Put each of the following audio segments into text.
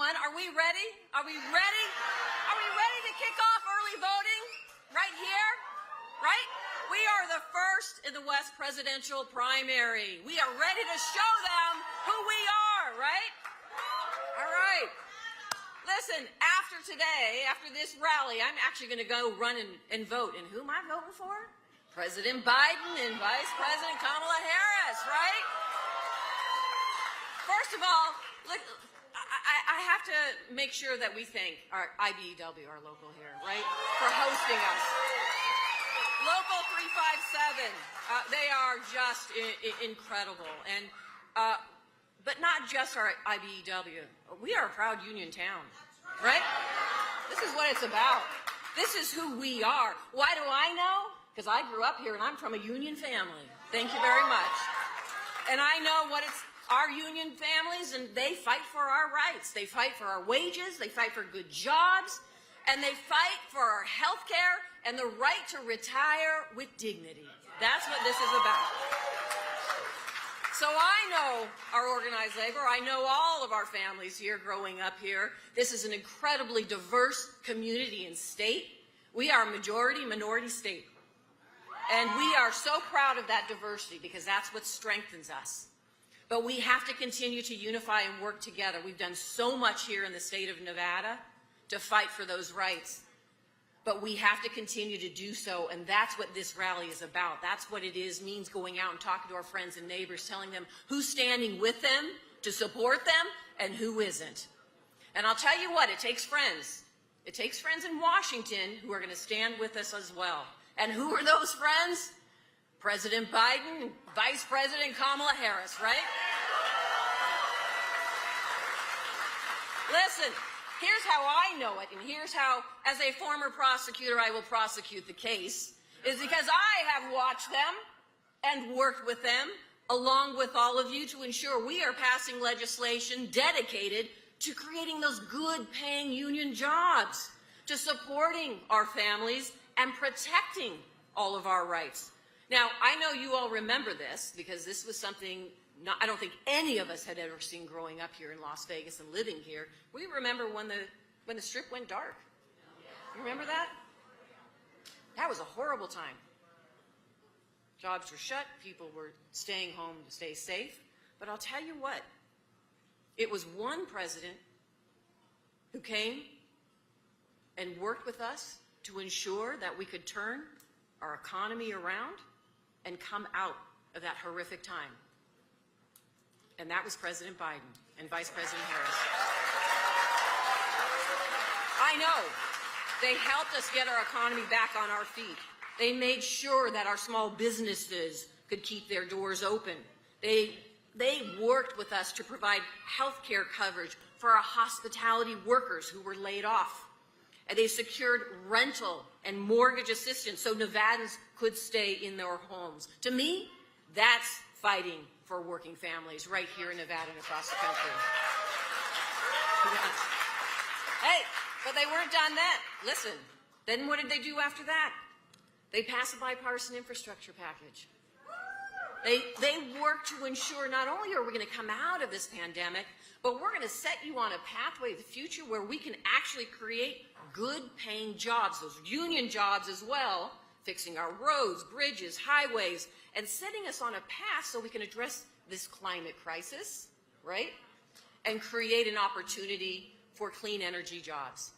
everyone. Are we ready? Are we ready? Are we ready to kick off early voting right here? Right? We are the first in the West presidential primary. We are ready to show them who we are, right? All right. Listen, after today, after this rally, I'm actually going to go run and vote. And who am I voting for? President Biden and Vice President Kamala Harris, right? First of all, look, I have to make sure that we thank our IBEW, our local here, right, for hosting us. Local 357, they are just incredible. And but not just our IBEW. We are a proud union town, right? This is what it's about. This is who we are. Why do I know? Because I grew up here and I'm from a union family. Thank you very much. And I know what it's our union families, and they fight for our rights. They fight for our wages, they fight for good jobs, and they fight for our health care and the right to retire with dignity. That's what this is about. So I know our organized labor. I know all of our families here growing up here. This is an incredibly diverse community and state. We are a minority state. And we are so proud of that diversity because that's what strengthens us. But we have to continue to unify and work together. We've done so much here in the state of Nevada to fight for those rights. But we have to continue to do so, and that's what this rally is about. That's what it means going out and talking to our friends and neighbors, telling them who's standing with them to support them and who isn't. And I'll tell you what, it takes friends. It takes friends in Washington who are going to stand with us as well. And who are those friends? President Biden and Vice President Kamala Harris, right? Listen. Here's how I know it, and here's how, as a former prosecutor, I will prosecute the case, is because I have watched them and worked with them, along with all of you, to ensure we are passing legislation dedicated to creating those good-paying union jobs, to supporting our families and protecting all of our rights. Now, I know you all remember this, because this was something I don't think any of us had ever seen growing up here in Las Vegas and living here. We remember when the Strip went dark. You remember that? That was a horrible time. Jobs were shut. People were staying home to stay safe. But I'll tell you what, it was one president who came and worked with us to ensure that we could turn our economy around and come out of that horrific time. And that was President Biden and Vice President Harris. I know. They helped us get our economy back on our feet. They made sure that our small businesses could keep their doors open. They worked with us to provide health care coverage for our hospitality workers who were laid off. And they secured rental and mortgage assistance so Nevadans could stay in their homes. To me, that's fighting for working families right here in Nevada and across the country. Hey, but they weren't done then. Listen, then what did they do after that? They passed a bipartisan infrastructure package. They worked to ensure not only are we going to come out of this pandemic, but we're going to set you on a pathway to the future where we can actually create good-paying jobs, those union jobs as well, fixing our roads, bridges, highways, and setting us on a path so we can address this climate crisis, right? And create an opportunity for clean energy jobs.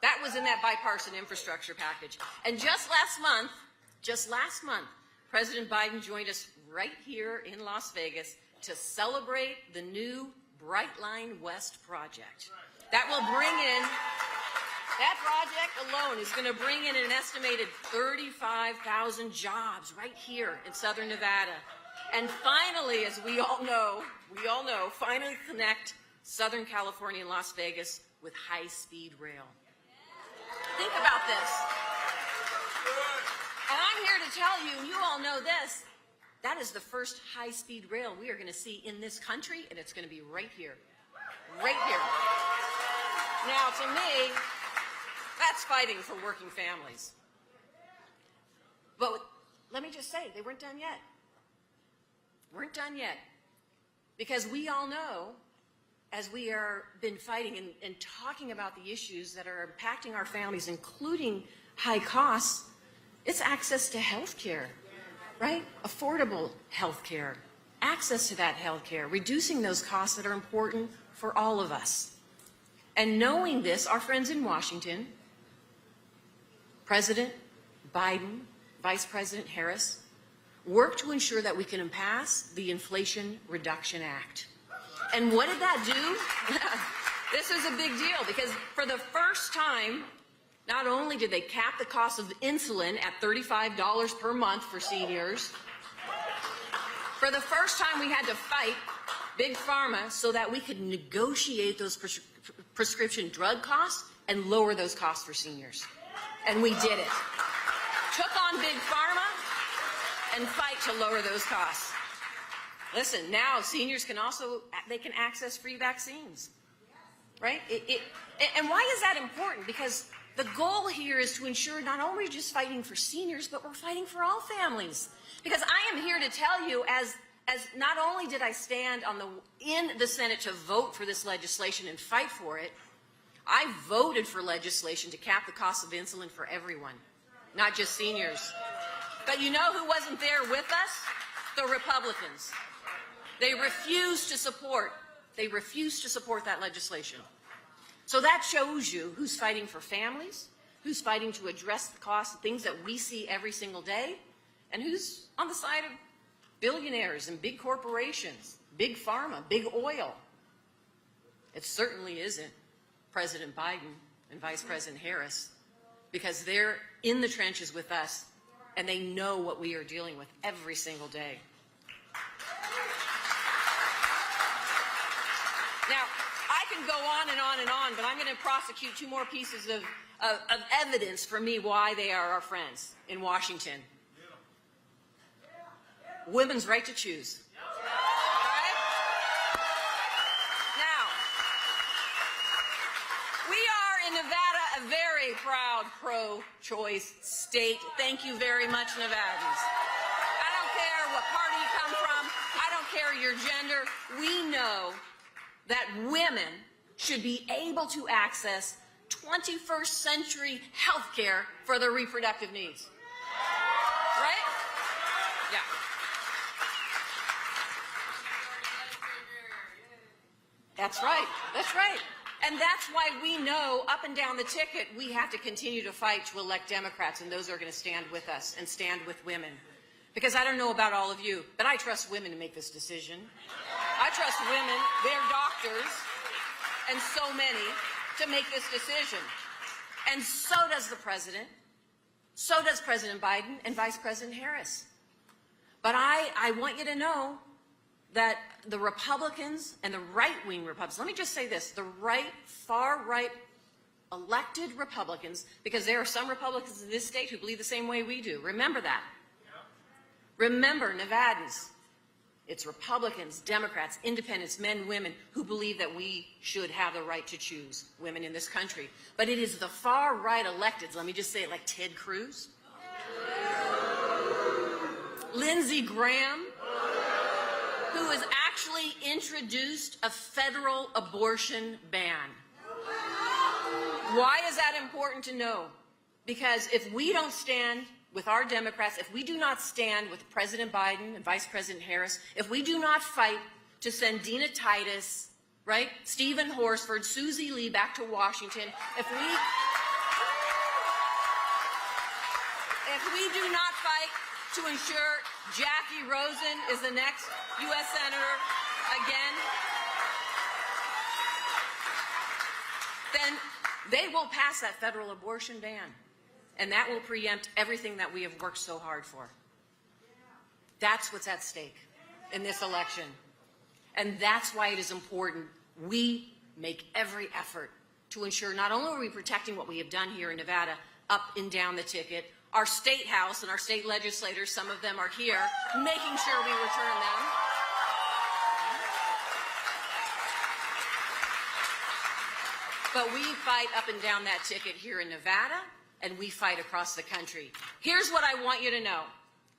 That was in that bipartisan infrastructure package. And just last month, President Biden joined us right here in Las Vegas to celebrate the new Bright Line West project. That will bring in, that project alone is going to bring in an estimated 35,000 jobs right here in Southern Nevada. And finally, as we all know, finally connect Southern California and Las Vegas with high-speed rail. Think about this. And I'm here to tell you, and you all know this, that is the first high-speed rail we are going to see in this country, and it's going to be right here. Right here. Now, to me, that's fighting for working families. But let me just say, they weren't done yet. Weren't done yet. Because we all know, as we are been fighting and talking about the issues that are impacting our families, including high costs, it's access to health care, right? Affordable health care, access to that health care, reducing those costs that are important for all of us. And knowing this, our friends in Washington, President Biden, Vice President Harris, work to ensure that we can pass the Inflation Reduction Act. And what did that do? This is a big deal because for the first time, not only did they cap the cost of insulin at $35 per month for seniors, for the first time we had to fight Big Pharma so that we could negotiate those prescription drug costs and lower those costs for seniors. And we did it. Took on Big Pharma and fight to lower those costs. Listen, now seniors can also, they can access free vaccines, right? And why is that important? Because the goal here is to ensure not only just fighting for seniors, but we're fighting for all families. Because I am here to tell you, as not only did I stand in the Senate to vote for this legislation and fight for it, I voted for legislation to cap the cost of insulin for everyone, not just seniors. But you know who wasn't there with us? The Republicans. They refused to support that legislation. So that shows you who's fighting for families, who's fighting to address the cost of things that we see every single day, and who's on the side of billionaires and big corporations, big pharma, big oil. It certainly isn't President Biden and Vice President Harris, because they're in the trenches with us and they know what we are dealing with every single day. Now, I can go on and on and on, but I'm going to prosecute two more pieces of evidence for me why they are our friends in Washington. Women's right to choose. All right? Now, we are in Nevada a very proud pro-choice state. Thank you very much, Nevadans. I don't care what party you come from. I don't care your gender. We know that women should be able to access 21st century health care for their reproductive needs. Right? Yeah. That's right. That's right. And that's why we know up and down the ticket we have to continue to fight to elect Democrats, and those are going to stand with us and stand with women. Because I don't know about all of you, but I trust women to make this decision. I trust women, their doctors, and so many to make this decision. And so does the president. So does President Biden and Vice President Harris. But I want you to know that the Republicans and the right-wing Republicans, let me just say this, the far-right elected Republicans, because there are some Republicans in this state who believe the same way we do. Remember that. Remember, Nevadans, it's Republicans, Democrats, independents, men, women who believe that we should have the right to choose women in this country. But it is the far-right electeds, let me just say it, like Ted Cruz, Lindsey Graham, who has actually introduced a federal abortion ban. Why is that important to know? Because if we don't stand with our Democrats, if we do not stand with President Biden and Vice President Harris, if we do not fight to send Dina Titus, right, Stephen Horsford, Susie Lee back to Washington, if we do not fight to ensure Jackie Rosen is the next U.S. Senator again, then they will pass that federal abortion ban. And that will preempt everything that we have worked so hard for. That's what's at stake in this election. And that's why it is important we make every effort to ensure not only are we protecting what we have done here in Nevada up and down the ticket, our state house and our state legislators, some of them are here, making sure we return them. But we fight up and down that ticket here in Nevada, and we fight across the country. Here's what I want you to know.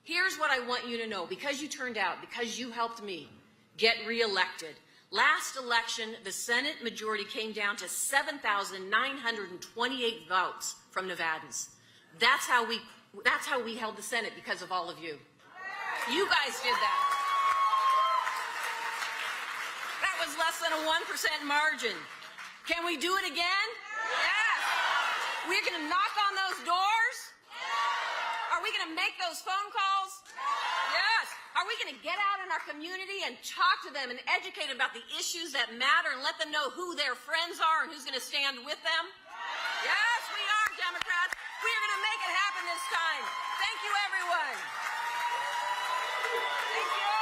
Here's what I want you to know. Because you turned out, because you helped me get reelected, Last election, the Senate majority came down to 7,928 votes from Nevadans. That's how we held the Senate, because of all of you. You guys did that. That was less than a 1% margin. Can we do it again? Yes. We're going to knock on those doors? Are we going to make those phone calls? Yes. Are we going to get out in our community and talk to them and educate about the issues that matter and let them know who their friends are and who's going to stand with them? Yes, we are, Democrats. We are going to make it happen this time. Thank you, everyone. Thank you.